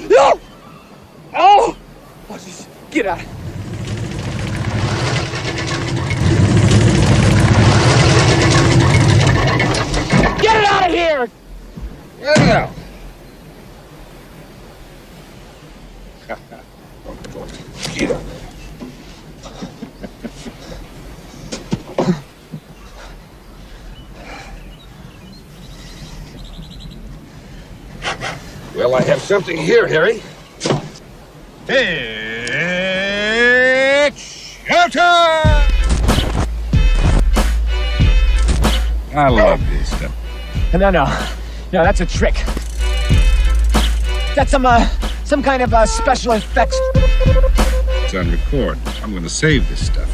No! Oh! Oh, just get out. Get it out of here! Well. Well, I have something here, Harry. It's showtime! I love this stuff. No, that's a trick. That's some kind of special effects. It's on record. I'm gonna save this stuff.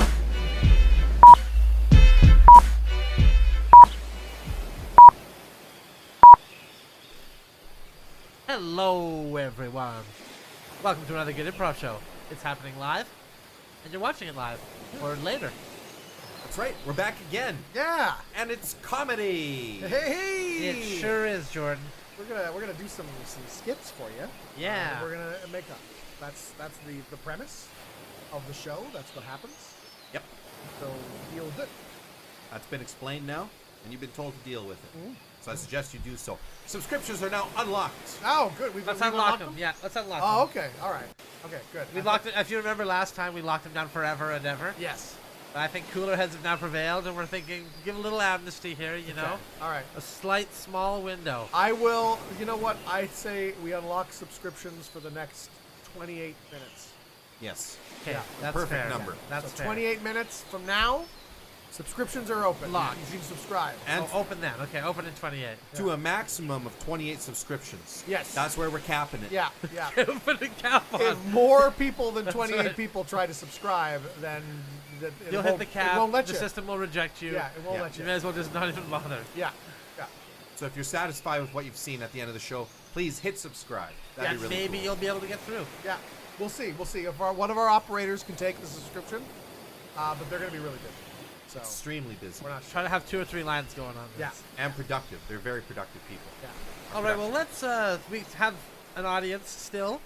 Hello, everyone. Welcome to another good improv show. It's happening live, and you're watching it live, or later. That's right, we're back again. Yeah. And it's comedy. Hey. It sure is, Jordan. We're gonna do some skits for you. Yeah. We're gonna make up. That's the premise of the show. That's what happens. Yep. So deal with it. That's been explained now, and you've been told to deal with it. So I suggest you do so. Subscriptions are now unlocked. Oh, good. Let's unlock them. Yeah, let's unlock them. Oh, okay. All right. Okay, good. We locked it. If you remember last time, we locked them down forever and ever. Yes. But I think cooler heads have now prevailed, and we're thinking, give a little amnesty here, you know? All right. A slight, small window. I will. You know what? I say we unlock subscriptions for the next 28 minutes. Yes. Okay, Yeah, that's perfect fair. number. That's So fair. 28 minutes from now, subscriptions are open. Locked. You can subscribe. And Oh, open then. Okay, open in 28. to a maximum of 28 subscriptions. Yes. That's where we're capping it. Yeah. Yeah. Open a cap on. If more people than 28 right. people try to subscribe, then You'll hit the cap. It won't let the you. system will reject you. Yeah, it won't Yeah. let You you. may as well just not even bother. Yeah. Yeah. So if you're satisfied with what you've seen at the end of the show, please hit subscribe. That'd Yeah, be really maybe cool. you'll be able to get through. Yeah. We'll see. We'll see if one of our operators can take the subscription, but they're going to be really busy. So Extremely busy. we're not sure. Try to have 2 or 3 lines going on. Yeah. And productive. They're very productive people. Yeah. All right. Well, let's. We have an audience still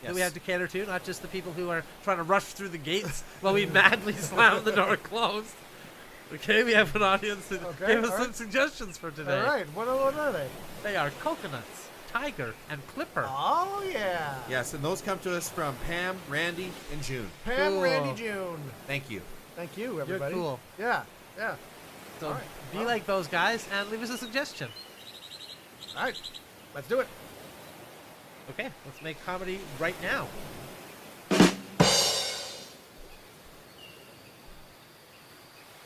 that we Yes. have to cater to, not just the people who are trying to rush through the gates while we madly slam the door closed. Okay, we have an audience that Okay, gave us all some right. suggestions for today. All right. What are they? They are coconuts, tiger, and clipper. Oh yeah. Yes, and those come to us from Pam, Randy, and June. Pam, Cool. Randy, June. Thank you. Thank you, everybody. You're cool. Yeah. Yeah. So all right. be like those guys and leave us a suggestion. All right. Let's do it. Okay, let's make comedy right now.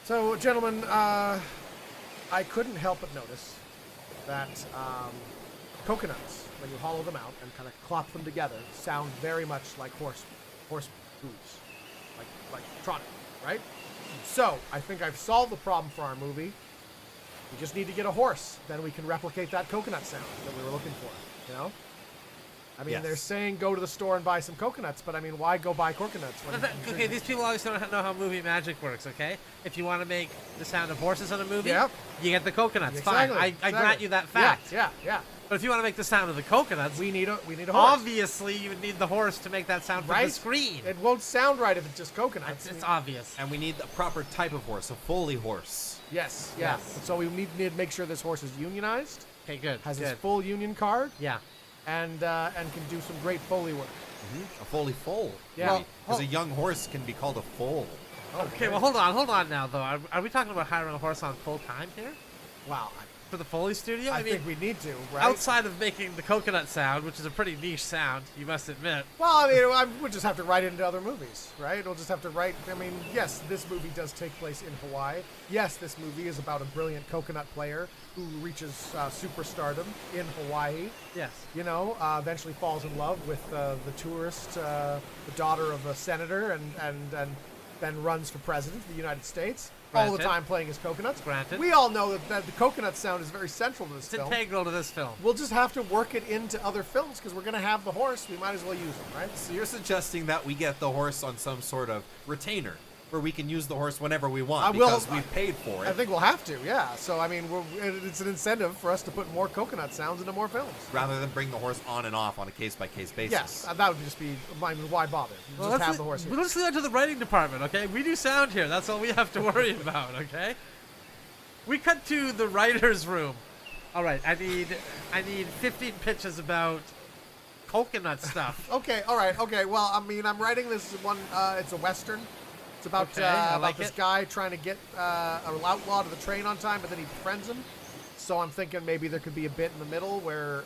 So, gentlemen, I couldn't help but notice that coconuts, when you hollow them out and kind of clop them together, sound very much like horse hooves, like trotting, right? So, I think I've solved the problem for our movie. We just need to get a horse, then we can replicate that coconut sound that we were looking for. You know? I mean, Yes. they're saying go to the store and buy some coconuts, but I mean, why go buy coconuts? When Okay, these people always don't know how movie magic works, okay? If you want to make the sound of horses on a movie, Yep. you get the coconuts. Exactly, Fine, I grant you that fact. Yeah. But if you want to make the sound of the coconuts, We need a horse. obviously you would need the horse to make that sound from Right? the screen. It won't sound right if it's just coconuts. It's obvious. And we need the proper type of horse, a Foley horse. Yes, yeah. Yes. So we need to make sure this horse is unionized, Okay, good. has good. his full union card, Yeah. and can do some great Foley work. A Foley foal. Yeah. Because a young horse can be called a foal. Okay, well, hold on now, though. Are we talking about hiring a horse on full time here? Wow. For the Foley studio? I mean, think we need to, right? outside of making the coconut sound, which is a pretty niche sound, you must admit. Well, I mean, we'll just have to write it into other movies, right? We'll just have to write. I mean, yes, this movie does take place in Hawaii. Yes, this movie is about a brilliant coconut player who reaches superstardom in Hawaii. Yes. You know, eventually falls in love with the tourist, the daughter of a senator, and then runs for president of the United States. All the Granted. time playing his coconuts. Granted. We all know that the coconut sound is very central to this It's film. integral to this film. We'll just have to work it into other films because we're going to have the horse. We might as well use him, right? So you're suggesting that we get the horse on some sort of retainer. where we can use the horse whenever we want I will- because we've paid for it. I think we'll have to, yeah. So, I mean, it's an incentive for us to put more coconut sounds into more films. rather than bring the horse on and off on a case-by-case basis. Yes, that would just be, I mean, why bother? Well, Just have let's the horse here. let's leave that to the writing department, okay? We do sound here. That's all we have to worry about, okay? We cut to the writer's room. All right, I need 15 pitches about coconut stuff. Okay, all right, okay. Well, I mean, I'm writing this one. It's a western. It's about Okay, I like this it. guy trying to get an outlaw to the train on time, but then he befriends him. So I'm thinking maybe there could be a bit in the middle where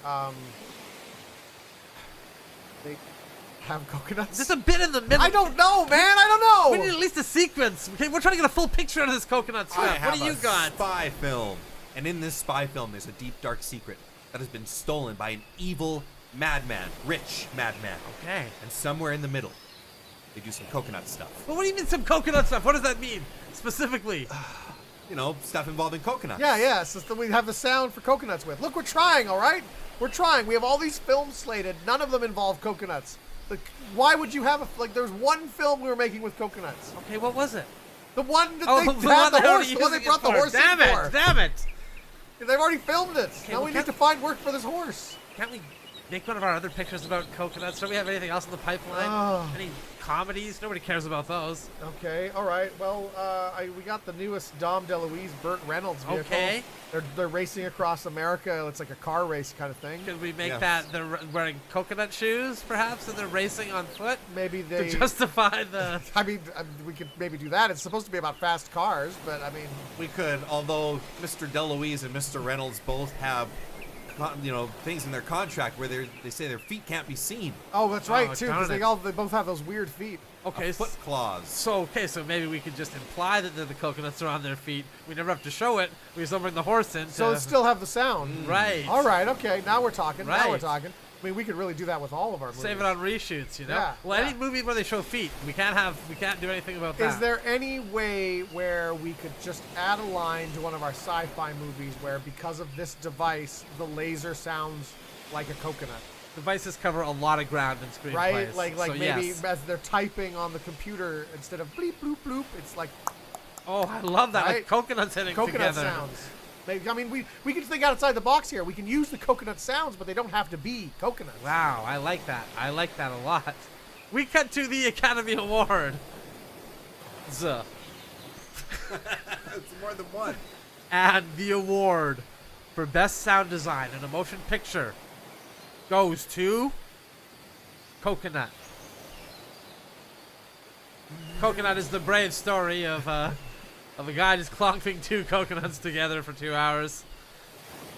they have coconuts. Just a bit in the middle. I don't know, man. I We don't need know. at least a sequence. Okay, we're trying to get a full picture of this coconut I stuff. have What do you a got? spy film. And in this spy film, there's a deep, dark secret that has been stolen by an evil madman, rich madman. Okay. And somewhere in the middle, they do some coconut stuff. Well, what do you mean some coconut stuff? What does that mean specifically? You know, stuff involving coconuts. Yeah. So we have the sound for coconuts with. Look, we're trying. All right, we're trying. We have all these films slated. None of them involve coconuts. Like, why would you have there's one film we were making with coconuts. Okay, what was it? The one that Oh, they the had one the they horse. already The one they using brought it the for. horse Damn in it! for. Damn it! They've already filmed it. Okay, Now well, we need can't- to find work for this horse. Can't we make one of our other pictures about coconuts? Don't we have anything else in the pipeline? Oh. Any comedies? Nobody cares about those. Okay, all right. Well, we got the newest Dom DeLuise, Burt Reynolds vehicle. Okay. They're racing across America. It's like a car race kind of thing. Could we make Yes. that they're wearing coconut shoes, perhaps, and they're racing on foot Maybe to they. justify the? I mean, we could maybe do that. It's supposed to be about fast cars, but I mean, We could, although Mr. DeLuise and Mr. Reynolds both have, things in their contract where they say their feet can't be seen. oh, that's right Oh, too, darn because it. they both have those weird feet. Okay, Foot claws. so maybe we could just imply that the coconuts are on their feet. We never have to show it. We just don't bring the horse in. So to- it still have the sound. right. All right. Okay. Now we're talking. Now we're Right. talking. I mean, we could really do that with all of our movies. Save it on reshoots, you know. Yeah, Well, yeah. any movie where they show feet, we can't do anything about that. Is there any way where we could just add a line to one of our sci-fi movies where, because of this device, the laser sounds like a coconut? Devices cover a lot of ground in screenplays. Right? Like so maybe yes. as they're typing on the computer, instead of bleep bloop bloop, it's like Oh, I love that. Right? Like coconuts hitting coconut together. sounds. I mean, we can think outside the box here. We can use the coconut sounds, but they don't have to be coconuts. Wow, I like that. I like that a lot. We cut to the Academy Award. Zuh. It's more than one. And the award for Best Sound Design in a Motion Picture goes to Coconut. Coconut is the brave story of a guy just clomping two coconuts together for 2 hours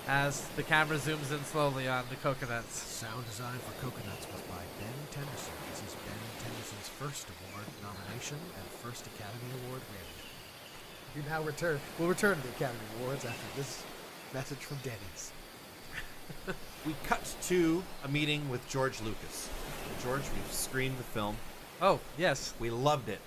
as the camera zooms in slowly on the coconuts. Sound design for coconuts was by Ben Tennyson. This is Ben Tennyson's first award nomination and first Academy Award win. We now return. We'll return to the Academy Awards after this message from Denny's. We cut to a meeting with George Lucas. George, we've screened the film. Oh, yes. We loved it.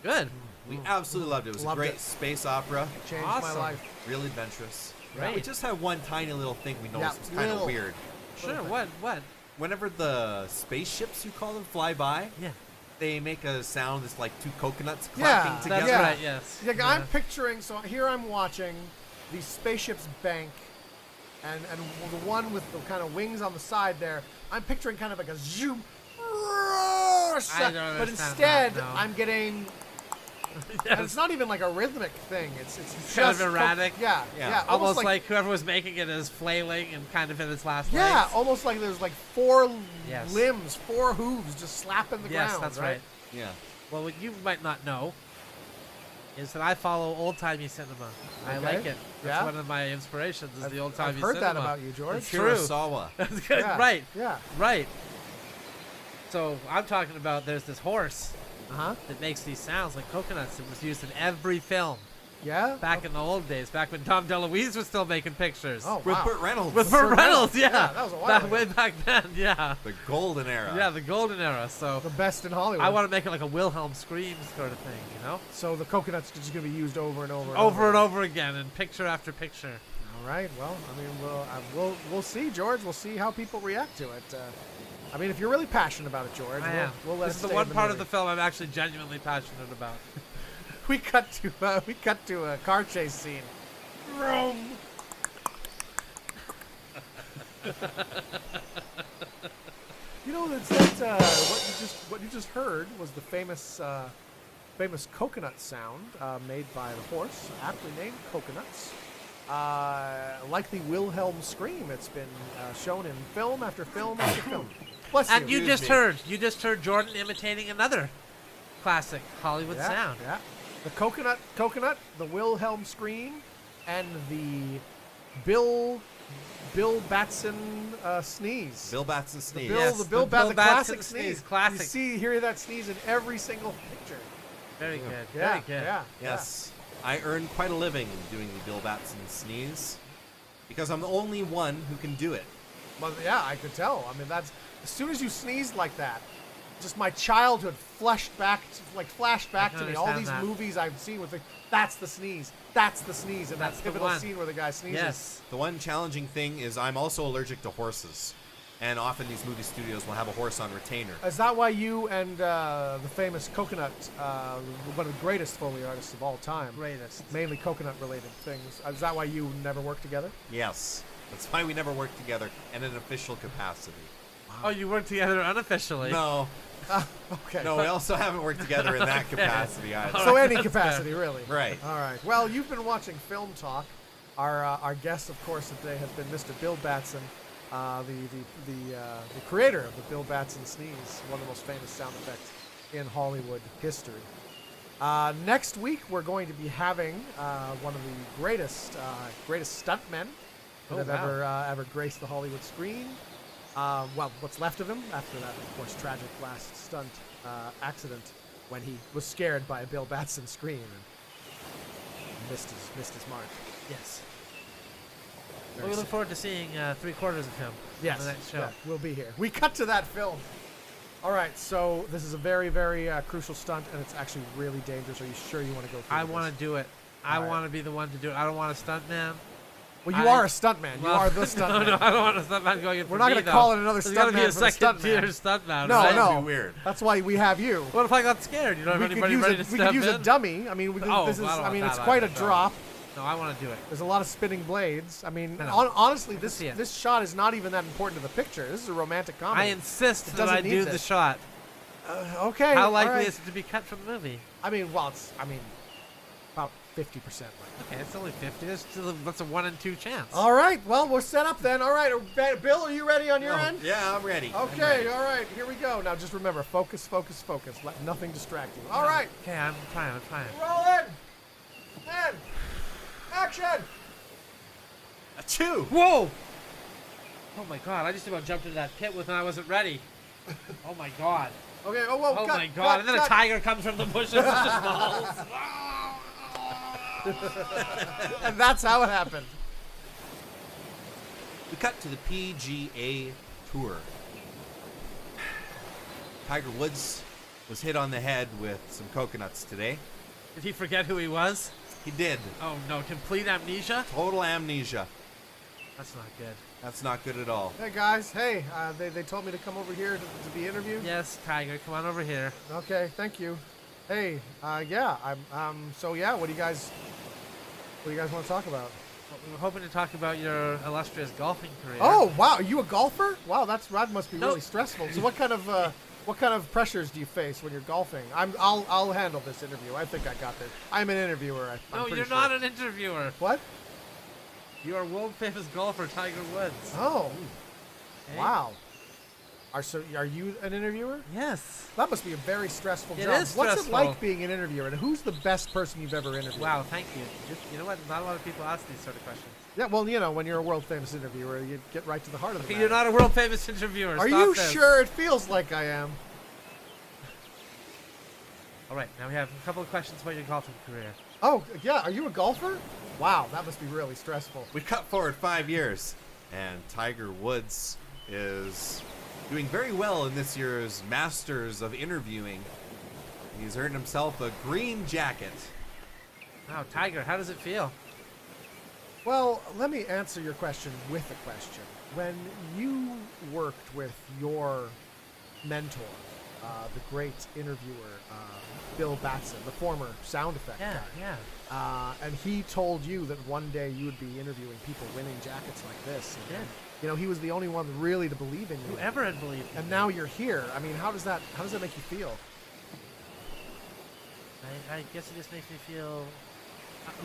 Good. We absolutely loved it. It was Loved a great it. space opera. Changed Awesome. my life. Real adventurous. Right. We just had one tiny little thing we noticed was kind of little. weird. Sure, what? Whenever the spaceships, you call them, fly by, Yeah. they make a sound that's like two coconuts Yeah, clapping together. That's Yeah. right, yes. Yeah, Yeah. I'm picturing. So here I'm watching these spaceships bank, and the one with the kind of wings on the side there. I'm picturing kind of like a zoom. don't But understand instead, that, no. I'm getting. And it's not even like a rhythmic thing. It's Kind of just erratic. Yeah, Yeah. yeah. Almost like whoever was making it is flailing and kind of in its last yeah, legs. almost like there's like four Yes. limbs, four hooves just slapping the Yes, ground. that's right. Yeah. Well, what you might not know is that I follow old-timey cinema. I Okay. like it. That's Yeah? one of my inspirations is the I've old-timey heard cinema. that about you, George. It's true. Kurosawa. That's good. Yeah, Right. Yeah. Right. So I'm talking about there's this horse Uh huh. that makes these sounds like coconuts. It was used in every film Yeah. back in the old days, back when Tom DeLuise was still making pictures. Oh With wow. Burt Reynolds. With Burt Burt Reynolds, yeah. Yeah, that was a while ago. way back then, yeah. the golden era. Yeah, the golden era. So The best in Hollywood. I want to make it like a Wilhelm scream sort of thing, you know? So the coconut's just going to be used over and over. And Over and over again in picture after picture. All right. Well, I mean, we'll see, George. We'll see how people react to it. I mean, if you're really passionate about it, George, I am. we'll let This it is the stay one in part of movie. the film I'm actually genuinely passionate about. we cut to a car chase scene. Vroom. You know what you just heard was the famous coconut sound made by the horse, aptly named Coconuts. Like the Wilhelm scream, it's been shown in film after film after film. Bless And you. you just heard Jordan imitating another classic Hollywood sound. Yeah. The coconut, the Wilhelm scream, and the Bill Batson sneeze. Bill Batson sneeze. The Bill Batson classic sneeze, sneeze. classic. You hear that sneeze in every single picture. Very good. Yeah, Very good. yeah. Yes. I earn quite a living doing the Bill Batson sneeze because I'm the only one who can do it. Well, yeah, I could tell. I mean, that's as soon as you sneezed like that, just my childhood flashed back to me. All understand these that. movies I've seen with that's the sneeze, and That's that the pivotal one. scene where the guy sneezes. Yes. The one challenging thing is I'm also allergic to horses. And often these movie studios will have a horse on retainer. Is that why you and the famous Coconut, one of the greatest Foley artists of all time, Greatest. mainly coconut-related things, is that why you never worked together? Yes. That's why we never worked together in an official capacity. Oh, you work together unofficially. No. Okay. No, we also haven't worked together in that capacity either. So any capacity, really. Right. All right. Well, you've been watching Film Talk. Our guest, of course, today has been Mr. Bill Batson, the creator of the Bill Batson sneeze, one of the most famous sound effects in Hollywood history. Next week, we're going to be having one of the greatest stuntmen that have ever graced the Hollywood screen. Well, what's left of him after that, of course, tragic last stunt accident when he was scared by a Bill Batson scream and missed his mark. Yes. Well, we look forward to seeing 3/4 of him Yes, on the next show. yeah, we'll be here. We cut to that film. All right, so this is a very, very crucial stunt, and it's actually really dangerous. Are you sure you want to go through I with want this? to do it. I All right. want to be the one to do it. I don't want a stunt man. Well, you are a stuntman. You Well, are the stuntman. No, I don't want a stunt man going in. We're not going to call it another There's got to be stuntman a for the second stuntman. tier stunt man. No, right? no. That'd be weird. That's why we have you. What if I got scared? You don't have We could anybody use ready to we step could use in? a dummy. I mean, Oh, this is. I don't I want mean, it's that quite a either, no. drop. No, I want to do it. There's a lot of spinning blades. I mean, I know. honestly, Let's see it. this shot is not even that important to the picture. This is a romantic comedy. I insist that doesn't I need do the this. shot. Okay. How all likely right. is it to be cut from the movie? I mean, well, it's. I mean, about 50% likely. Okay, it's only 50. That's a 1 in 2 chance. All right. Well, we're set up then. All right. Bill, are you ready on your end? Yeah, I'm ready. Okay. All right. Here we go. Now, just remember, focus, focus, focus. Let nothing distract you. All right. Okay, I'm trying. Rolling. And action. A 2. Whoa! Oh my god, I just about jumped into that pit when I wasn't ready. Oh my god. Okay. Oh, whoa. Oh cut, my god. cut, And then cut. a tiger comes from the bushes and just falls. And that's how it happened. We cut to the PGA Tour. Tiger Woods was hit on the head with some coconuts today. Did he forget who he was? He did. Oh no, complete amnesia? Total amnesia. That's not good. That's not good at all. Hey guys. Hey, they told me to come over here to be interviewed. Yes, Tiger, come on over here. Okay. Thank you. Hey. Yeah. So yeah. What do you guys want to talk about? Well, we were hoping to talk about your illustrious golfing career. Oh wow. Are you a golfer? Wow. That must be No. really stressful. So what kind of pressures do you face when you're golfing? I'll handle this interview. I think I got this. I'm an interviewer. I'm No, pretty you're sure. not an interviewer. What? You are world famous golfer Tiger Woods. Oh. Okay? Wow. Are you an interviewer? Yes. That must be a very stressful It job. is What's it stressful. like being an interviewer, and who's the best person you've ever interviewed? Wow, thank you. You know what? Not a lot of people ask these sort of questions. Yeah, well, you know, when you're a world famous interviewer, you get right to the heart of the Okay, matter. you're not a world famous interviewer. Are Stop you this. sure? It feels like I am. All right, now we have a couple of questions about your golfing career. Oh, yeah. Are you a golfer? Wow, that must be really stressful. We cut forward 5 years, and Tiger Woods is doing very well in this year's Masters of Interviewing. He's earned himself a green jacket. Wow, Tiger, how does it feel? Well, let me answer your question with a question. When you worked with your mentor, the great interviewer, Bill Batson, the former sound effect Yeah, guy. yeah. And he told you that one day you would be interviewing people winning jackets like this. He did. You know, he was the only one really to believe in you. Whoever had believed in And me. now you're here. I mean, how does that make you feel? I guess it just makes me feel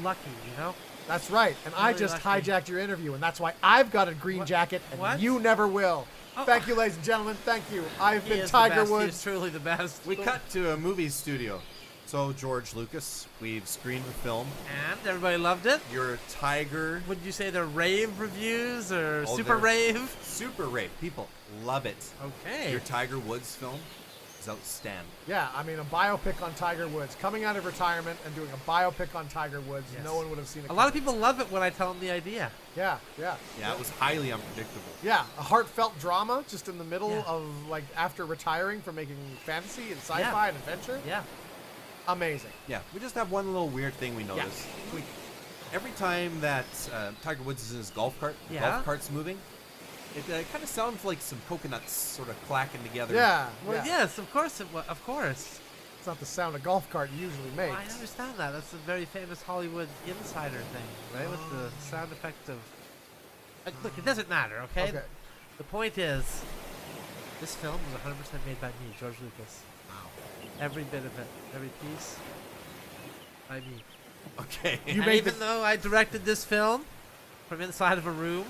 lucky, you know? That's right. And I Really just lucky. hijacked your interview, and that's why I've got a green What? jacket, and What? you never will. Oh. Thank you, ladies and gentlemen. Thank you. I've He been is Tiger the best. He Woods. is truly the best. We cut to a movie studio. So, George Lucas, we've screened the film. And everybody loved it. Your Tiger, Would you say they're rave reviews or Oh, super they're- rave? super rave. People love it. Okay. Your Tiger Woods film is outstanding. Yeah, I mean, a biopic on Tiger Woods. Coming out of retirement and doing a biopic on Tiger Woods, Yes. no one would have seen it. A lot of coming. people love it when I tell them the idea. Yeah, yeah. Yeah, it was highly unpredictable. Yeah, a heartfelt drama just in the middle Yeah. of, like, after retiring from making fantasy and sci-fi Yeah. and adventure. Yeah. Amazing. Yeah, we just have one little weird thing we noticed. Every time that Tiger Woods is in his golf cart, the Yeah. golf cart's moving, it kind of sounds like some coconuts sort of clacking together. Yeah. Well, yeah. yes, of course it was. Of course. It's not the sound a golf cart usually makes. Well, I understand that. That's a very famous Hollywood insider thing, right? With the sound effect of. Look, it doesn't matter, okay? Okay. The point is, this film was 100% made by me, George Lucas. Wow. Every bit of it, every piece, by me. Okay. You And made even though I directed this film from inside of a room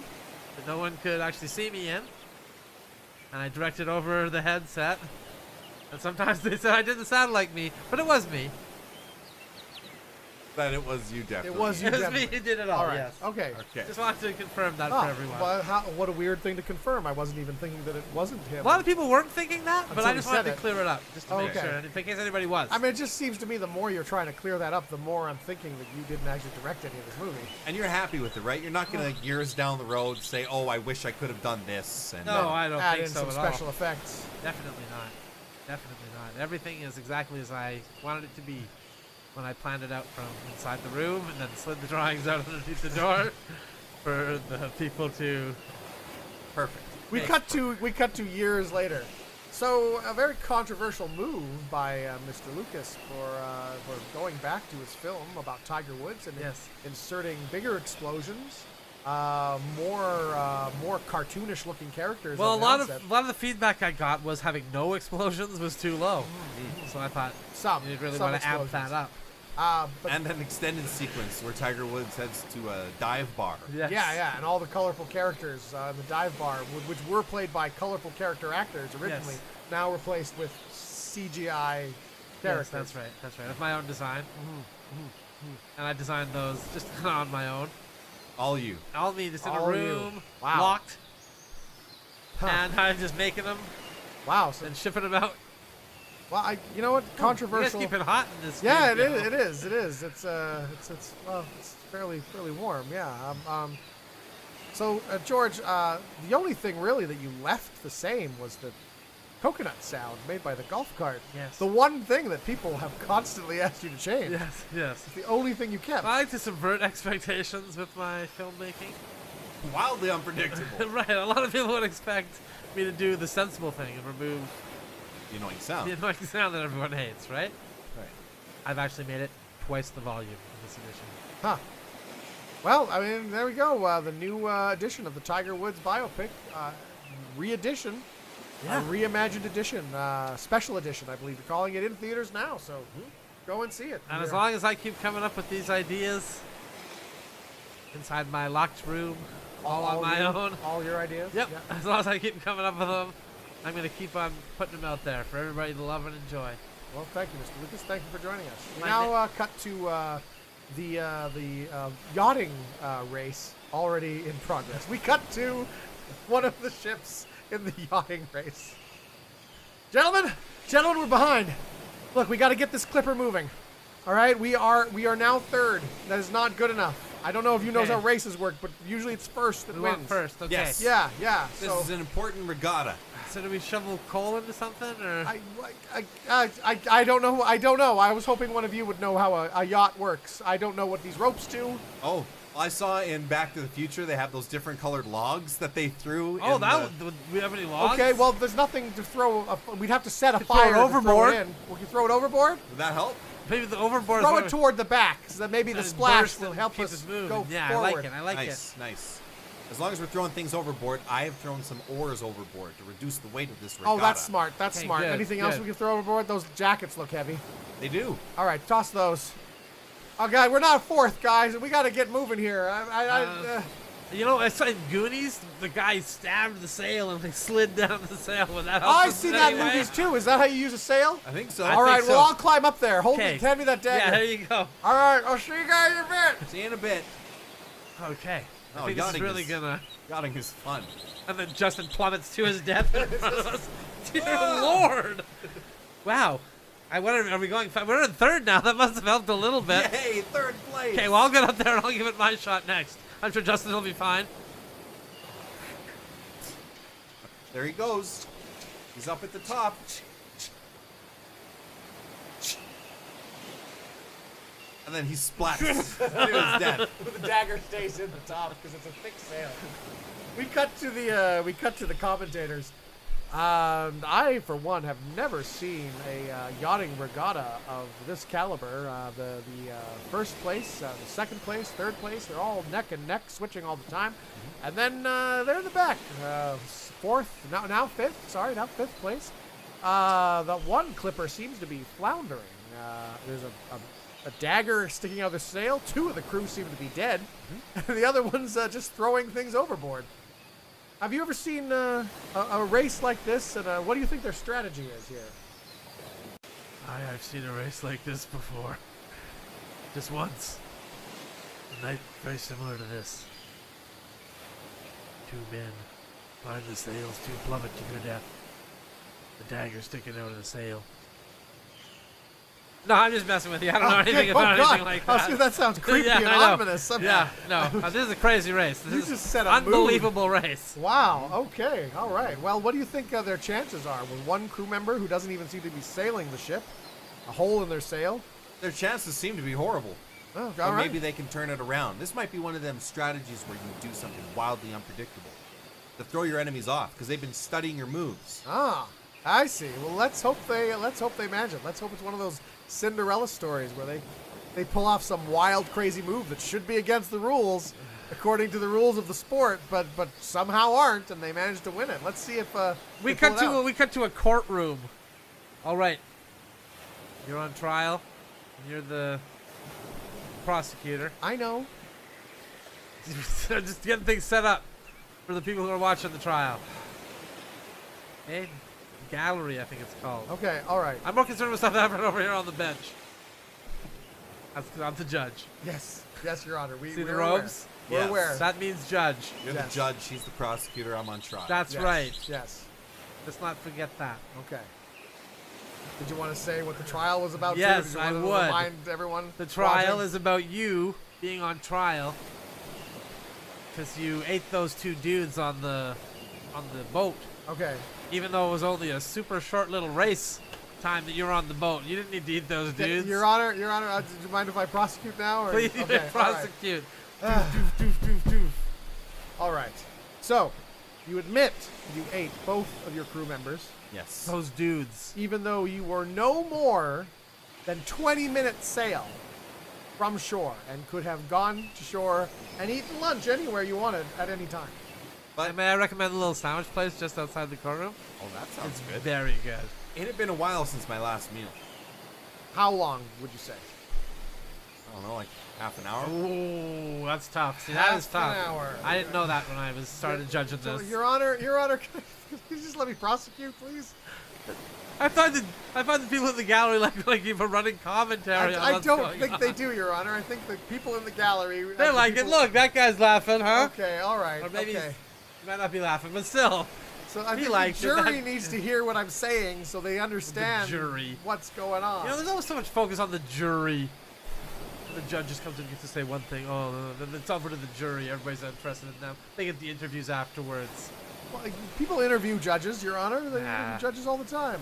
that no one could actually see me in, and I directed over the headset, and sometimes they said I didn't sound like me, but it was me. That it was you, definitely. It was you. It was me definitely. who did it all, All right. yes. Okay. Okay. Just wanted to confirm that Oh, for everyone. well, what a weird thing to confirm. I wasn't even thinking that it wasn't him. A lot of people weren't thinking that, but Until I you just said wanted to it. clear it up, just to make Okay. sure, and in case anybody was. I mean, it just seems to me the more you're trying to clear that up, the more I'm thinking that you didn't actually direct any of this movie. And you're happy with it, right? You're not going to years down the road say, "Oh, I wish I could have done this." And no, I don't Add think in so some at special all. effects. Definitely not. Definitely not. Everything is exactly as I wanted it to be when I planned it out from inside the room and then slid the drawings out underneath the door for the people to. perfect. We cut to years later. So a very controversial move by Mr. Lucas for going back to his film about Tiger Woods and Yes. inserting bigger explosions, more cartoonish looking characters. Well, a on the lot outset. of the feedback I got was having no explosions was too low. So I thought some you'd really some want to amp explosions. that up. But And an extended sequence where Tiger Woods heads to a dive bar. Yes. yeah, and all the colorful characters in the dive bar, which were played by colorful character actors originally, Yes. now replaced with CGI Yes, characters. that's right. That's right. Of my own design. And I designed those just on my own. All you. All me, just in All a you. room, Wow. locked, Huh. and I'm just making them Wow. So, and shipping them out. well, you know what? You Controversial. guys keep it hot in this. Yeah, studio. it is. It's well, it's fairly warm. Yeah. So George, the only thing really that you left the same was the coconut sound made by the golf cart. Yes. The one thing that people have constantly asked you to change. Yes, yes. It's the only thing you kept. I like to subvert expectations with my filmmaking. Wildly unpredictable. Right, a lot of people would expect me to do the sensible thing and remove The annoying sound. the annoying sound that everyone hates, right? Right. I've actually made it twice the volume in this edition. Huh. Well, I mean, there we go. The new edition of the Tiger Woods biopic, re-edition, Yeah. reimagined edition, special edition, I believe you're calling it, in theaters now. So go and see it. And as Yeah. long as I keep coming up with these ideas inside my locked room, all on my you- own. all your ideas. Yep. Yeah. As long as I keep coming up with them, I'm going to keep on putting them out there for everybody to love and enjoy. Well, thank you, Mr. Lucas. Thank you for joining us. We My now cut to the yachting race already in progress. We cut to one of the ships in the yachting race. Gentlemen, we're behind. Look, we got to get this clipper moving. All right, we are now third. That is not good enough. I don't know if you know Okay. how races work, but usually it's first that We wins. went first, okay. Yes. Yeah. This So is an important regatta. So do we shovel coal into something, or? I don't know. I don't know. I was hoping one of you would know how a yacht works. I don't know what these ropes do. Oh, I saw in Back to the Future they have those different colored logs that they threw. Oh, in that would we have any logs? Okay, well, there's nothing to throw. We'd have to set a Could throw fire it to overboard. throw it in. We can throw it overboard. Would that help? Maybe the overboard. Throw is it toward the back, so that maybe the and splash burst will and help keep us moving. go Yeah, forward. I like it. I like Nice, nice. As long as we're throwing things overboard, I have thrown some oars overboard to reduce the weight of this regatta. Oh, that's smart. That's Okay, smart. good, Anything else good. we can throw overboard? Those jackets look heavy. They do. All right, toss those. Oh, God, we're not fourth, guys. We got to get moving here. You know, I saw in Goonies, the guy stabbed the sail and they slid down the sail. Would that help I've us seen in that any in way? movies, too. Is that how you use a sail? I think so. All right, think well, so. I'll climb up there. Hold Okay. me. Hand me that dagger. Yeah, there you go. All right, I'll see you guys in a bit. See you in a bit. Okay. I Oh, think this is yachting really is- gonna. Yachting is fun. And then Justin plummets to his death in front of us. Dear Lord! Wow. I wonder, are we going? We're in third now. That must have helped a little bit. Yay, third place. Okay, well, I'll get up there and I'll give it my shot next. I'm sure Justin will be fine. There he goes. He's up at the top. And then he splats. He was dead. The dagger stays in the top because it's a thick sail. We cut to the commentators. I, for one, have never seen a yachting regatta of this caliber. The first place, the second place, third place, they're all neck and neck, switching all the time. And then they're in the back. Fourth, now fifth. Sorry, now fifth place. The one clipper seems to be floundering. There's a dagger sticking out of the sail. Two of the crew seem to be dead. And the other one's just throwing things overboard. Have you ever seen a race like this? And what do you think their strategy is here? I've seen a race like this before. Just once. A night very similar to this. Two men behind the sails, two plummet to their death. The dagger sticking out of the sail. No, I'm just messing with you. I don't know anything about anything like that. That sounds creepy Yeah, and I know. ominous. Yeah, no. This is a crazy race. This You is just set a unbelievable race. Wow. Okay. All right. Well, what do you think their chances are with one crew member who doesn't even seem to be sailing the ship, a hole in their sail? Their chances seem to be horrible. Oh, all But right. maybe they can turn it around. This might be one of them strategies where you do something wildly unpredictable to throw your enemies off because they've been studying your moves. Ah, I see. Well, let's hope they manage it. Let's hope it's one of those Cinderella stories where they pull off some wild, crazy move that should be against the rules, according to the rules of the sport, but somehow aren't, and they manage to win it. Let's see if We they pull cut it out. we cut to a courtroom. All right. You're on trial. And you're the prosecutor. I know. Just getting things set up for the people who are watching the trial. Okay? Gallery, I think it's called. Okay. All right. I'm more concerned with stuff that happened over here on the bench. I'm the judge. Yes. Yes, Your Honor. See the we're robes? Aware. We're Yes. aware. That means judge. You're Yes. the judge, he's the prosecutor, I'm on trial. That's Yes. right. Yes. Let's not forget that. Okay. Did you want to say what the trial was about? Yes, too? Did you I want to would. remind everyone. The trial watching? is about you being on trial because you ate those two dudes on the boat. Okay. Even though it was only a super short little race time that you were on the boat, you didn't need to eat those Okay, dudes. Your Honor, did you mind if I prosecute now? Or? Please Okay, all right. prosecute. All right. So, you admit you ate both of your crew members, Yes. Those dudes. even though you were no more than 20 minutes sail from shore and could have gone to shore and eaten lunch anywhere you wanted at any time. And may I recommend a little sandwich place just outside the courtroom? Oh, that sounds It's good. very good. It had been a while since my last meal. How long would you say? I don't know, like half an hour? Ooh, that's tough. See, that Half is tough. an hour. I didn't know that when I was started judging So, this. Your Honor, can you just let me prosecute, please? I find the people in the gallery like you for running commentary. on I what's don't going think on. they do, Your Honor. I think the people in the gallery. They like it. Look, that guy's laughing, huh? Okay, all right. Or maybe okay. he might not be laughing, but still. So I he think the liked it. jury That- needs to hear what I'm saying so they understand jury. what's going on. You know, there's always so much focus on the jury. The judge just comes in and gets to say one thing. Oh, then it's over to the jury. Everybody's interested in them. They get the interviews afterwards. Well, people interview judges, Your Honor. They Nah. interview judges all the time.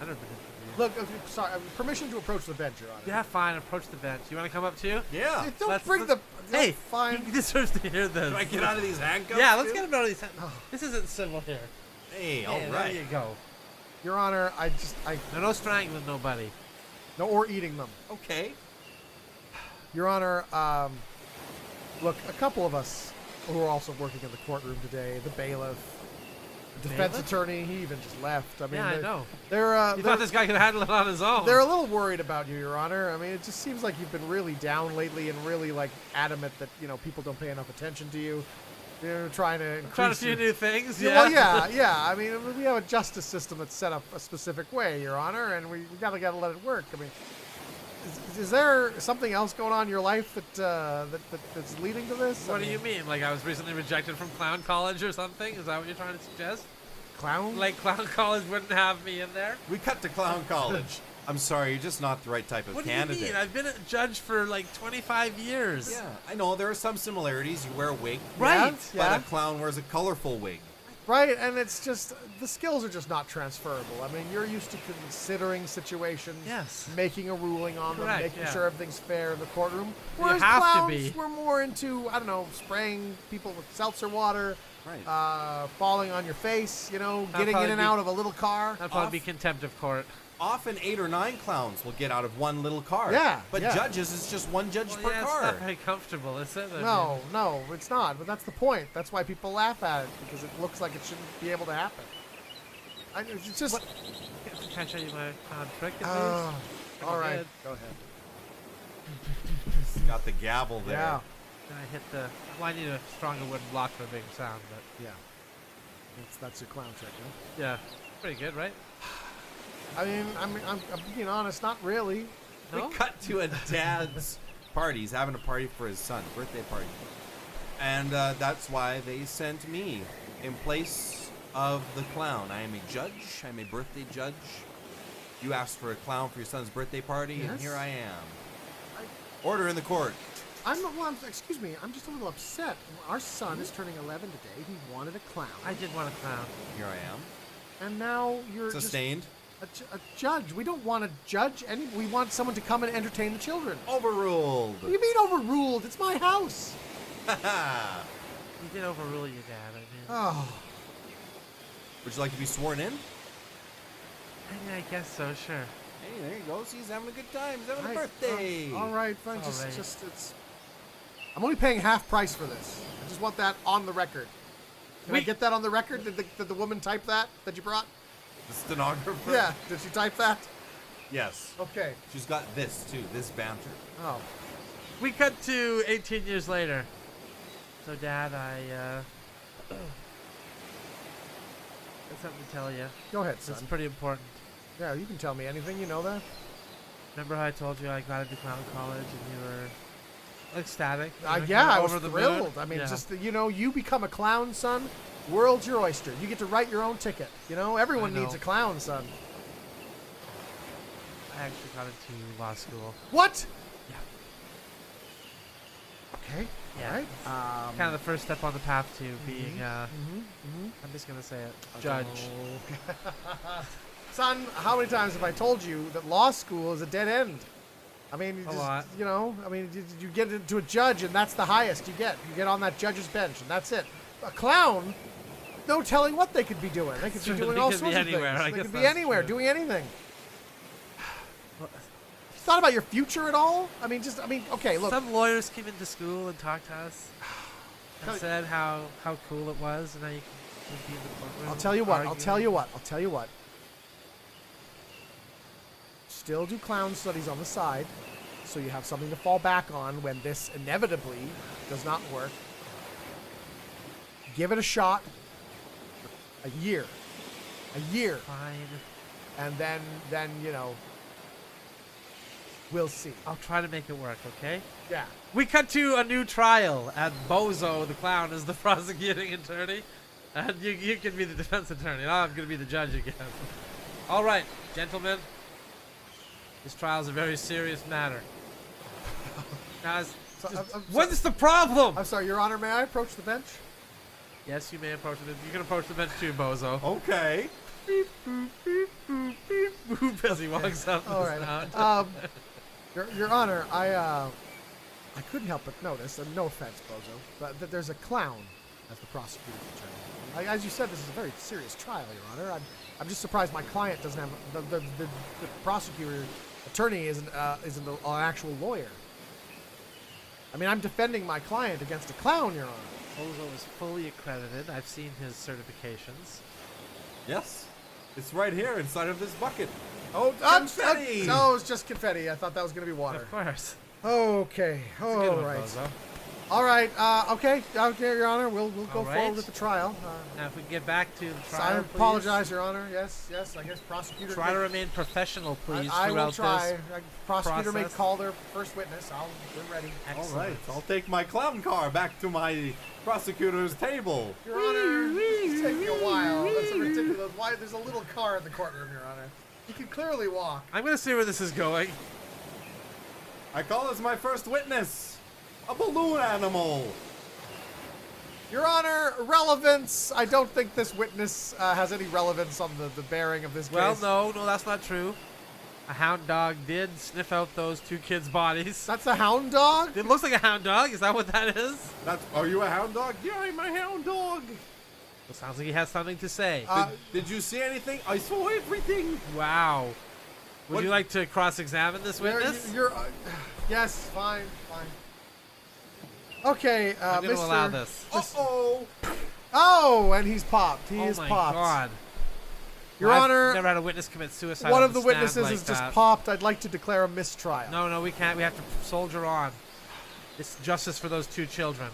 I never been interviewed. Look, sorry, permission to approach the bench, Your Honor. Yeah, fine. Approach the bench. You want to come up too? Yeah. Hey, don't Let's- bring the. Hey, fine. he deserves to hear this. Do I get out of these handcuffs? Yeah, let's too? get him out of these. This isn't civil here. Hey, all Hey, right. There you go. Your Honor, I No strangling nobody. no, or eating them. Okay. Your Honor, look, a couple of us who are also working in the courtroom today, the bailiff, the defense Bailiff? attorney, he even just left. I mean, Yeah, I know. They're, You thought this guy could handle it on his own. they're a little worried about you, Your Honor. I mean, it just seems like you've been really down lately and really, like, adamant that, people don't pay enough attention to you. You're trying to increase Trying a few your- new things. Yeah, Yeah. well, yeah. I mean, we have a justice system that's set up a specific way, Your Honor, and we gotta let it work. I mean, is there something else going on in your life that's leading to this? What do you mean? Like I was recently rejected from clown college or something? Is that what you're trying to suggest? Clown? Like clown college wouldn't have me in there? We cut to clown college. I'm sorry, you're just not the right type of What candidate. do you mean? I've been a judge for like 25 years. Yeah, I know there are some similarities. You wear a wig, Right. Yeah. but a clown wears a colorful wig. Right, and it's just the skills are just not transferable. I mean, you're used to considering situations, Yes. making a ruling on them, Correct, making yeah. sure everything's fair in the courtroom. You Whereas have to clowns, be. we're more into, I don't know, spraying people with seltzer water, Right. falling on your face, getting in probably and be- out of a little car. That'd probably be contempt of court. Often 8 or 9 clowns will get out of one little car. Yeah, But yeah. judges, it's just one judge Well, per yeah, car. it's not very comfortable, is it? I No, mean, no, it's not. But that's the point. That's why people laugh at it, because it looks like it shouldn't be able to happen. It's just. Can I show you my clown trick at Uh, least? all right, Good. go ahead. Got the gavel there. Yeah, Then I hit the. Well, I need a stronger wooden block for a big sound, but yeah. That's your clown trick, huh? yeah, pretty good, right? I mean, I'm being honest, not really. No? We cut to a dad's party. He's having a party for his son, birthday party. And that's why they sent me in place of the clown. I am a judge. I'm a birthday judge. You asked for a clown for your son's birthday party, and Yes. here I am. Order in the court. Excuse me, I'm just a little upset. Our son is turning 11 today. He wanted a clown. I did want a clown. Here I am. And now you're Sustained. just a judge. We don't want to judge any. We want someone to come and entertain the children. Overruled. What do you mean overruled? It's my house. You did overrule your dad, I mean. Oh, Would you like to be sworn in? I guess so, sure. Hey, there you go. See, he's having a good time. He's having a right. birthday. All right, fine. All right. It's. I'm only paying half price for this. I just want that on the record. Can I We- get that on the record? Did the woman type that you brought? The stenographer? Yeah. Did she type that? Yes. Okay. She's got this, too. This banter. Oh. We cut to 18 years later. So, Dad, I got something to tell you. Go ahead, It's son. pretty important. Yeah, you can tell me anything. You know that. Remember how I told you I got into clown college and you were ecstatic? You were Yeah, kinda I was over the moon? thrilled. I mean, Yeah. just you become a clown, son. World's your oyster. You get to write your own ticket. Everyone I needs know. a clown, son. I actually got into law school. What? Yeah. Okay. Yeah. All right. Kind of the first step on the path to being, Mm-hmm. I'm just going to say it, judge. Son, how many times have I told you that law school is a dead end? I mean, you A lot. you get into a judge, and that's the highest you get. You get on that judge's bench, and that's it. A clown, no telling what they could be doing. They could be true. doing They all could be sorts of anywhere. things. I They guess could be that's anywhere, true. doing anything. Thought about your future at all? Okay, look. Some lawyers came into school and talked to us Tell- and said how cool it was and how you could be in the courtroom. I'll tell you what. arguing. Still do clown studies on the side, so you have something to fall back on when this inevitably does not work. Give it a shot. A year, Fine. and then we'll see. I'll try to make it work, okay? Yeah. We cut to a new trial, and Bozo, the clown, is the prosecuting attorney. And you can be the defense attorney, and I'm going to be the judge again. All right, gentlemen. This trial is a very serious matter. Guys, what's the problem? I'm sorry, Your Honor. May I approach the bench? Yes, you may approach the bench. You can approach the bench too, Bozo. Okay. As he walks up. All right. Your Honor, I couldn't help but notice, and no offense, Bozo, but that there's a clown as the prosecutor's attorney. As you said, this is a very serious trial, Your Honor. I'm just surprised my client doesn't have the prosecutor attorney isn't an actual lawyer. I mean, I'm defending my client against a clown, Your Honor. Bozo is fully accredited. I've seen his certifications. Yes. It's right here inside of this bucket. Oh, confetti! No, it's just confetti. I thought that was going to be water. Of course. Okay. It's a good All one, right. Bozo. All right. Okay, Your Honor. We'll go All right. forward with the trial. Now, if we can get back to the I trial, apologize, Your Honor. Yes. I guess prosecutor. please. Try to remain professional, please, I will throughout try. this. Prosecutor may process. call their first witness. We're ready. Excellent. All right. I'll take my clown car back to my prosecutor's table. Your Honor, it's taking a while. That's a ridiculous. Why? There's a little car in the courtroom, Your Honor. You can clearly walk. I'm going to see where this is going. I call as my first witness a balloon animal. Your Honor, relevance. I don't think this witness has any relevance on the bearing of this case. Well, no, that's not true. A hound dog did sniff out those two kids' bodies. That's a hound dog? It looks like a hound dog. Is that what that is? Are you a hound dog? Yeah, I'm a hound dog. Well, sounds like he has something to say. Did you see anything? I saw everything. Wow. Would What- you like to cross-examine this witness? Yes, fine. Okay, I'm going Mr. to allow this. Uh-oh. Oh, and he's popped. He Oh is my popped. God. Your I've Honor, never had a witness commit suicide. one on of the stand witnesses like is just that. popped. I'd like to declare a mistrial. No, we can't. We have to soldier on. It's justice for those two children.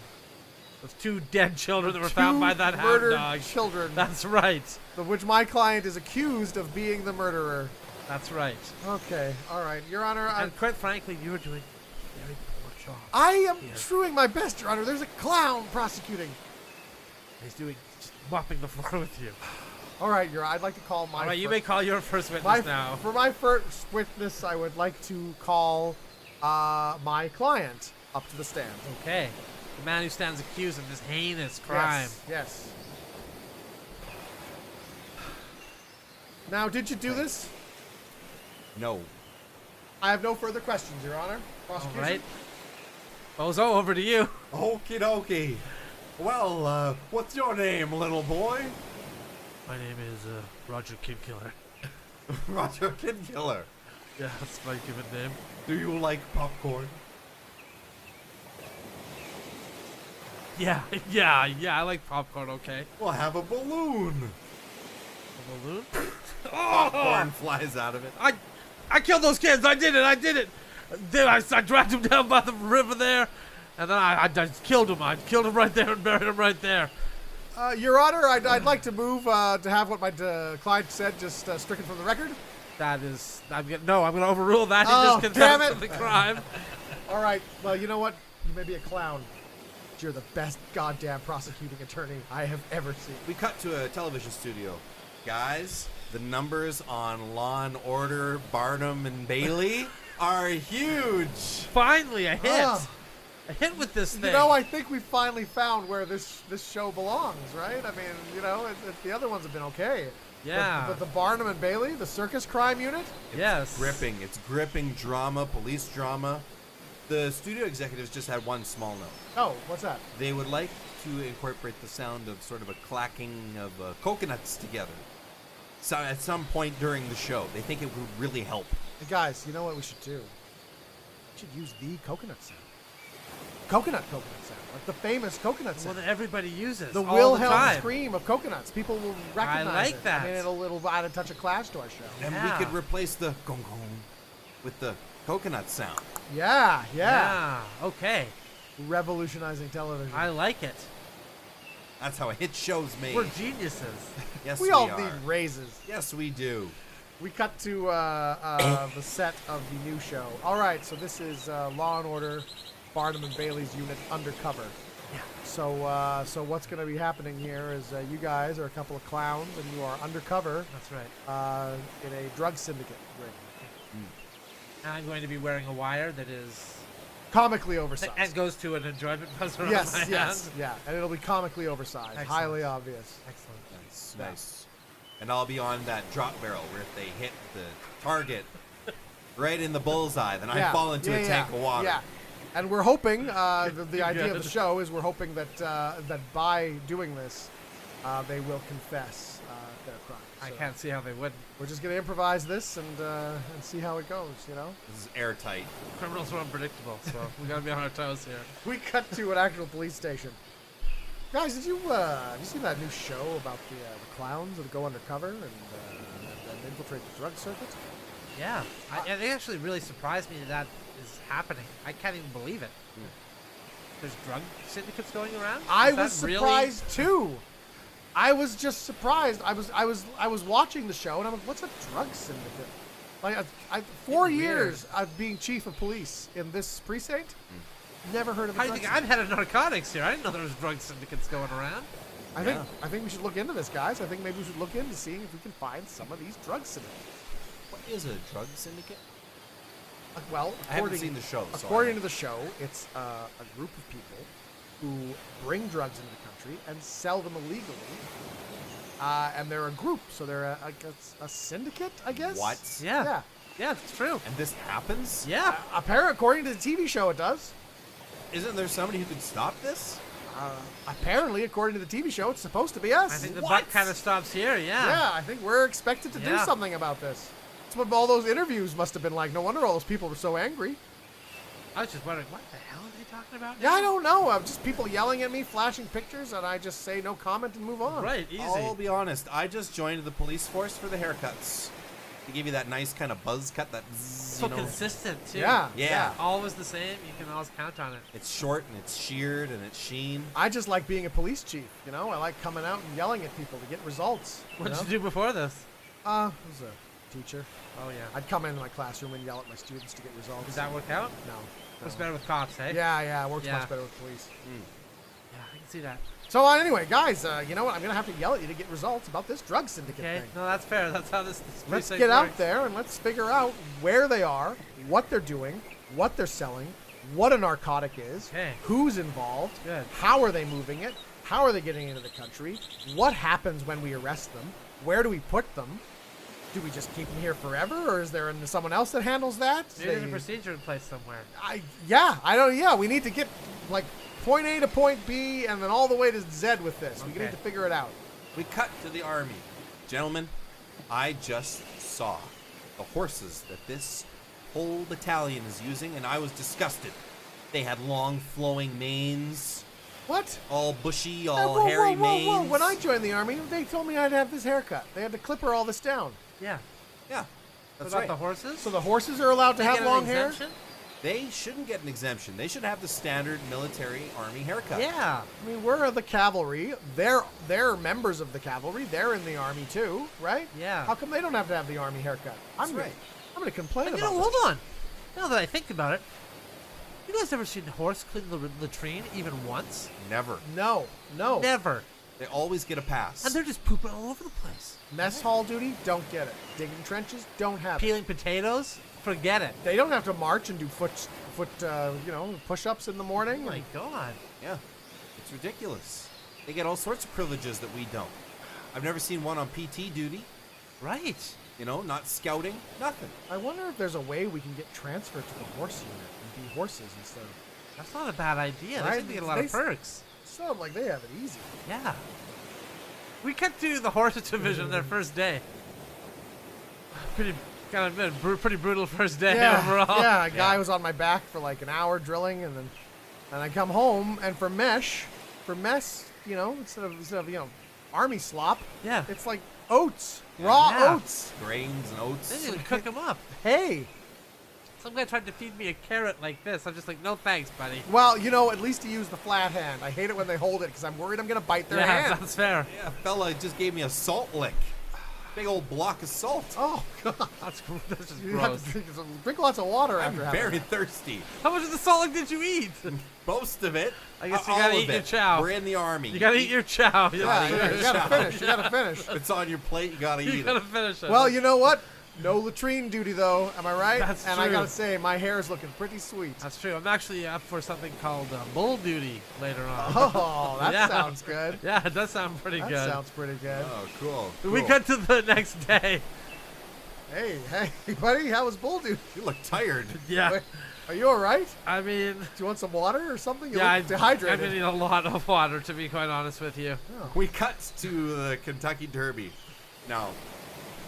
Those two dead children that were found by that hound murdered dog. children, That's right. of which my client is accused of being the murderer. That's right. Okay, all right, Your Honor. And quite frankly, you were doing a very poor job. I am Yeah. doing my best, Your Honor. There's a clown prosecuting. He's doing just mopping the floor with you. All right, Your Honor. I'd like to call my. All right, you may call your first witness now. For my first witness, I would like to call my client up to the stand. Okay. The man who stands accused of this heinous crime. Yes. Now, did you do this? No. I have no further questions, Your Honor. All Prosecution. right. Bozo, over to you. Okie dokie. Well, what's your name, little boy? My name is Roger Kidkiller. Roger Kidkiller. Yeah, that's my given name. Do you like popcorn? Yeah, I like popcorn, okay. We'll have a balloon. A balloon? Popcorn flies out of it. I killed those kids. I did it. Then I dragged them down by the river there, and then I just killed them. I killed them right there and buried them right there. Your Honor, I'd like to move to have what my client said just stricken from the record. That is, I'm going to overrule that. He Oh, just damn confessed to it. the crime. All right. Well, you know what? You may be a clown, but you're the best goddamn prosecuting attorney I have ever seen. We cut to a television studio. Guys, the numbers on Law and Order, Barnum and Bailey are huge. Finally, a hit. Ah. A hit with this thing. You know, I think we finally found where this show belongs, right? I mean, you know, the other ones have been okay. Yeah. But the Barnum and Bailey, the circus crime unit? Yes. Gripping. It's gripping drama, police drama. The studio executives just had one small note. Oh, what's that? They would like to incorporate the sound of sort of a clacking of coconuts together. So at some point during the show, they think it would really help. Hey guys, you know what we should do? We should use the coconut sound. Coconut sound. Like the famous coconut One sound. that everybody uses The all Wilhelm the time. scream of coconuts. People will recognize like it. that. I mean, it'll add a touch of clash to our show. And Yeah. we could replace the gong gong with the coconut sound. Yeah. Yeah. Okay. Revolutionizing television. I like it. That's how a hit show's made. We're geniuses. Yes, we all are. need raises. Yes, we do. We cut to the set of the new show. All right, so this is Law and Order, Barnum and Bailey's unit undercover. Yeah. So what's going to be happening here is you guys are a couple of clowns and you are undercover That's right. in a drug syndicate ring. And I'm going to be wearing a wire that is Comically oversized. and goes to an enjoyment buzzer on yes, my yes, hand. yeah, and it'll be comically oversized, Excellent. highly obvious. Excellent. Nice, Yeah. nice. And I'll be on that drop barrel where if they hit the target right in the bullseye, then I fall into a tank of water. Yeah. And we're hoping, the idea of Good. the show is we're hoping that that by doing this, they will confess their crime. I So can't see how they would. We're just gonna improvise this and see how it goes. You know. This is airtight. Criminals are unpredictable, so we gotta be on our toes here. We cut to an actual police station. Guys, did you have you seen that new show about the clowns that go undercover and infiltrate the drug circuit? Yeah, and it actually really surprised me that is happening. I can't even believe it. There's drug syndicates going around. I Is that was surprised too. I was just surprised. I was watching the show and I'm like, what's a drug syndicate? Like, 4 years of being chief of police in this precinct, never heard of a How do drug you think syndicate. I'm head of narcotics here? I didn't know there was drug syndicates going around. I think we should look into this, guys. I think maybe we should look into seeing if we can find some of these drug syndicates. What is a drug syndicate? Well, I haven't seen the show. So according to the show, it's a group of people who bring drugs into the country and sell them illegally. And they're a group, so they're a syndicate, I guess. What? Yeah, yeah, it's true. And this happens? Yeah, Apparently, according to the TV show, it does. Isn't there somebody who could stop this? Apparently, according to the TV show, it's supposed to be us. I think the What? buck kind of stops here. Yeah. Yeah, I think we're expected to do Yeah. something about this. That's what all those interviews must have been like. No wonder all those people were so angry. I was just wondering, what the hell are they talking about? Yeah, now? I don't know. I'm just people yelling at me, flashing pictures, and I just say no comment and move on. Right, easy. I'll be honest. I just joined the police force for the haircuts. They give you that nice kind of buzz cut, that zzz, So you know. consistent too. Yeah. Yeah. Always the same. You can always count on it. It's short and it's sheared and it's sheen. I just like being a police chief. You know, I like coming out and yelling at people to get results. What know? did you do before this? I was a teacher. Oh yeah. I'd come into my classroom and yell at my students to get results. Does that work out? No. What's better with cops, eh? Yeah, it works Yeah. much better with police. Yeah, I can see that. So anyway, guys, you know what? I'm gonna have to yell at you to get results about this drug syndicate Okay. thing. No, that's fair. That's how this Let's precinct get out works. there and let's figure out where they are, what they're doing, what they're selling, what a narcotic is, Okay. who's involved, Good. how are they moving it, how are they getting into the country, what happens when we arrest them, where do we put them, do we just keep them here forever, or is there someone else that handles that? Maybe there's a procedure in place somewhere. We need to get like point A to point B and then all the way to Z with this. We Okay. need to figure it out. We cut to the army. Gentlemen, I just saw the horses that this whole battalion is using, and I was disgusted. They had long flowing manes, What? all bushy, Hey, all whoa, hairy whoa, whoa, whoa. manes. When I joined the army, they told me I'd have this haircut. They had to clipper all this down. Yeah. Yeah, that's About right. the horses? So the horses are allowed to They have get an long hair? exemption? They shouldn't get an exemption. They should have the standard military army haircut. Yeah. I mean, we're the cavalry. They're members of the cavalry. They're in the army too, right? Yeah. How come they don't have to have the army haircut? That's right. I'm gonna complain And you about know, this. hold on. Now that I think about it, you guys ever seen a horse clean the latrine even once? Never. No. Never. They always get a pass. And they're just pooping all over the place. Mess hall duty, don't get it. Digging trenches, don't have it. Peeling potatoes? Forget it. They don't have to march and do foot push-ups in the morning. Oh my god. Yeah, it's ridiculous. They get all sorts of privileges that we don't. I've never seen one on PT duty. Right. You know, not scouting, nothing. I wonder if there's a way we can get transferred to the horse unit and be horses instead of. That's not a bad idea. Right? They seem to get a lot of They- perks. Sound like they have it easy. Yeah. We cut to the horse division their first day. Pretty brutal first day overall. Yeah, a guy was on my back for like an hour drilling, and I come home, and for mess, you know, instead of army slop, Yeah. it's like oats, raw Yeah. oats. Grains and They oats. didn't even cook them up. Hey, Some guy tried to feed me a carrot like this. I'm just like, no thanks, buddy. well, at least he used the flat hand. I hate it when they hold it because I'm worried I'm gonna bite their Yeah, hand. that's fair. Yeah, fella just gave me a salt lick. Big old block of salt. Oh God, That's just you have gross. to drink lots of water I'm after having very that. thirsty. How much of the salt did you eat? Most of it. I guess you all gotta of eat your it. chow. We're in the army. You gotta eat your chow. Yeah, Yeah, you gotta finish. You gotta finish. If it's on your plate, you gotta You eat gotta it. finish it. Well, you know what? No latrine duty though. Am I right? That's and I true. gotta say, my hair is looking pretty sweet. That's true. I'm actually up for something called bull duty later on. Oh, that Yeah. sounds good. Yeah, it does sound pretty That good. sounds pretty good. Oh, cool. We cool. cut to the next day. Hey, buddy, how was Bull Dude? You look tired. Yeah. Wait, are you all right? I mean, Do you want some water or something? You yeah, look dehydrated. I'm gonna need a lot of water, to be quite honest with you. We cut to the Kentucky Derby. Now,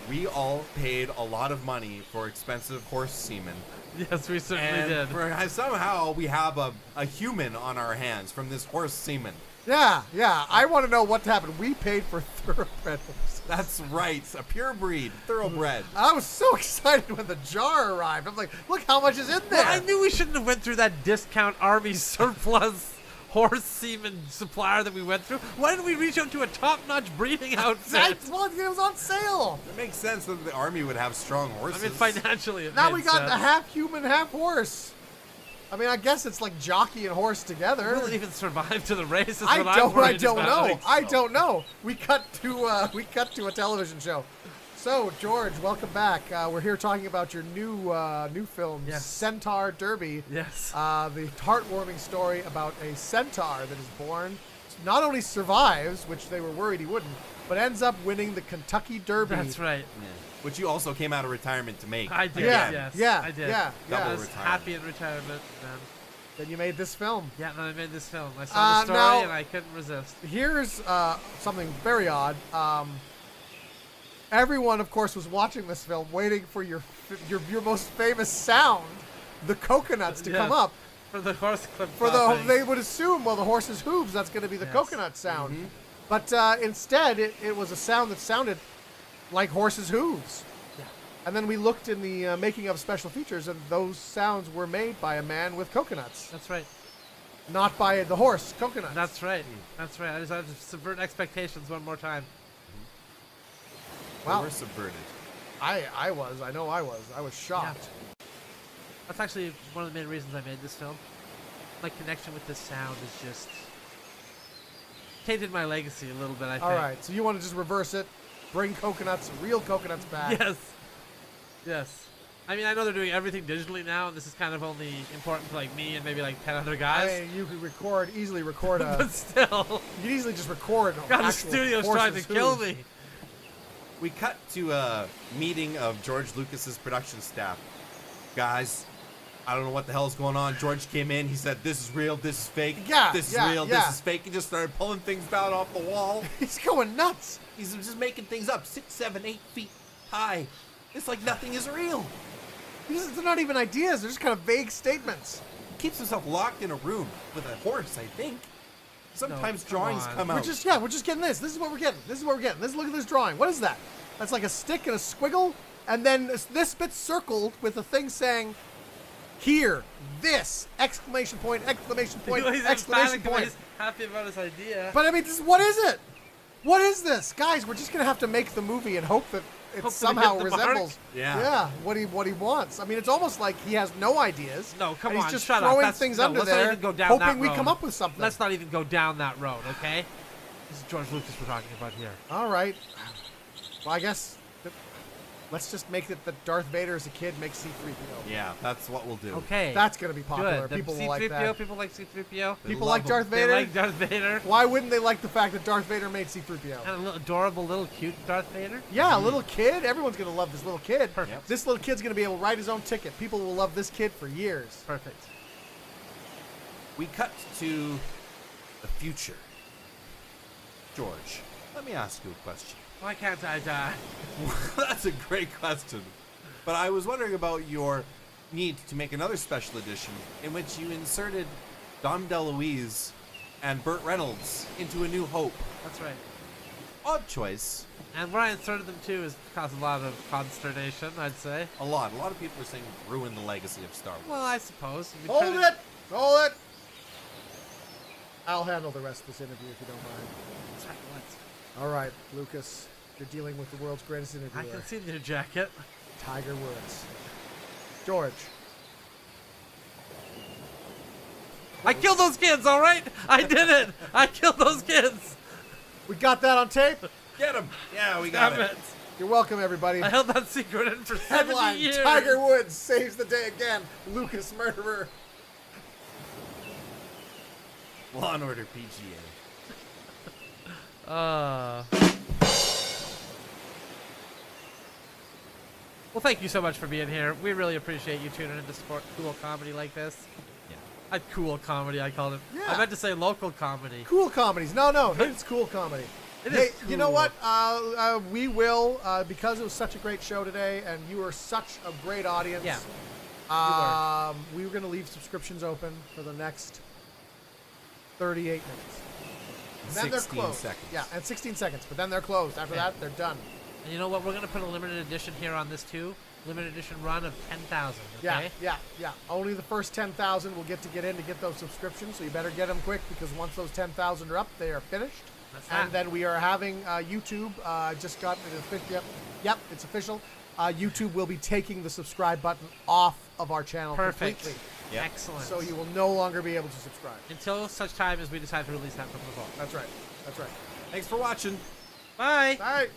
we all paid a lot of money for expensive horse semen. Yes, we certainly And did. somehow we have a human on our hands from this horse semen. Yeah. I want to know what happened. We paid for thoroughbred horses. That's right, a pure breed, thoroughbred. I was so excited when the jar arrived. I'm like, look how much is in there. Well, I knew we shouldn't have went through that discount army surplus horse semen supplier that we went through. Why didn't we reach out to a top-notch breeding outfit? Well, it was on sale. It makes sense that the army would have strong I horses. mean, financially, it Now made we got sense. a half human, half horse. I mean, I guess it's like jockey and horse together. Will it even survive to the race? Is I what I'm worried don't about. know. I don't know. We cut to a television show. So George, welcome back. We're here talking about your new film, Yes. Centaur Derby. Yes. The heartwarming story about a centaur that is born, not only survives, which they were worried he wouldn't, but ends up winning the Kentucky Derby. That's right. Yeah. Which you also came out of retirement to make. I did. Yeah, Yes. yeah, I did. yeah, Double I was retirement. happy in retirement. And Then you made this film. yeah, then I made this film. I saw the story now- and I couldn't resist. Here's something very odd. Everyone, of course, was watching this film, waiting for your most famous sound, the coconuts, to come Yes. up. For the horse clip. For popping. they would assume, well, the horse's hooves, that's going to be the Yes. coconut sound. Mm-hmm. But instead, it was a sound that sounded like horse's hooves. Yeah. And then we looked in the making of special features, and those sounds were made by a man with coconuts, That's right. not by the horse coconut. That's right. That's right. I just had to subvert expectations one more time. They Wow. were subverted. I was. I know I was. I was shocked. That's actually one of the main reasons I made this film. My connection with this sound is just tainted my legacy a little bit, I think. All right, so you want to just reverse it, bring coconuts, real coconuts back. Yes. Yes. I mean, I know they're doing everything digitally now, and this is kind of only important to like me and maybe like 10 other I guys. mean, you could easily record a. But still, You could easily just record. God, the actual studio's trying to horse's kill hooves. me. We cut to a meeting of George Lucas's production staff. Guys, I don't know what the hell's going on. George came in. He said, "This is real. This is fake. Yeah, this yeah, is real. yeah. This is fake." He just started pulling things down off the wall. He's going nuts. He's just making things up 6, 7, 8 feet high. It's like nothing is real. They're not even ideas. They're just kind of vague statements. He keeps himself locked in a room with a horse, I think. Sometimes come drawings on. come We're out. just getting this. This is what we're getting. This is what we're getting. Look at this drawing. What is that? That's like a stick and a squiggle, and then this bit's circled with a thing saying, "Here, this!" Exclamation point! Exclamation point! He's Exclamation emphatic, but point! he's happy about his idea. But I mean, what is it? What is this, guys? We're just gonna have to make the movie and hope that it Hopefully somehow hit the mark. resembles, Yeah. what he wants. I mean, it's almost like he has no ideas. No, come and on, he's just shut up. throwing That's- things no, under let's not there, even go down hoping that we road. come up with something. Let's not even go down that road, okay? This is George Lucas we're talking about here. All right. Well, I guess let's just make it that Darth Vader as a kid makes C-3PO. Yeah, that's what we'll do. Okay. That's gonna be popular. good. The People will C-3PO, like that. people like C-3PO. People love like him. Darth They Vader. like Darth Vader. Why wouldn't they like the fact that Darth Vader made C-3PO? And a little adorable, little cute Darth Vader. Yeah, a little kid. Everyone's gonna love this little kid. Perfect. Yep. This little kid's gonna be able to write his own ticket. People will love this kid for years. Perfect. We cut to the future. George, let me ask you a question. Why can't I die? That's a great question. But I was wondering about your need to make another special edition in which you inserted Dom DeLuise and Burt Reynolds into A New Hope. That's right. Odd choice. And where I inserted them too has caused a lot of consternation, I'd say. A lot of people are saying ruin the legacy of Star Wars. Well, I suppose. You've been Hold trying it! Hold it! I'll handle the rest of this interview if you don't mind. to- Sorry, what? All right, Lucas. You're dealing with the world's greatest I interviewer, can see the jacket. Tiger Woods. George. I killed those kids, all right? I did it. I killed those kids. We got that on tape? Get him! Yeah, we got Damn it. it. You're welcome, everybody. I held that secret in for 70 Headline, years. Tiger Woods saves the day again. Lucas murderer. Law and Order PGA. Well, thank you so much for being here. We really appreciate you tuning in to support cool comedy like this. Yeah. Cool comedy, I called it. Yeah. I meant to say local comedy. Cool comedies. No, it's cool comedy. It Hey, is you know cool. what? We will, because it was such a great show today, and you were such a great audience. Yeah. We were going to leave subscriptions open for the next 38 minutes. And then 16 they're closed. seconds. Yeah, and 16 seconds. But then they're closed. After Yeah. that, they're done. And you know what? We're going to put a limited edition here on this too. Limited edition run of 10,000. Okay? Yeah. Only the first 10,000 will get in to get those subscriptions, so you better get them quick because once those 10,000 are up, they are finished. That's And that. then we are having YouTube. Just got it official. Yep, it's official. YouTube will be taking the subscribe button off of our channel Perfect. completely. Yep. Excellent. So you will no longer be able to subscribe. Until such time as we decide to release that from the vault. That's right. That's right. Thanks for watching. Bye. All right.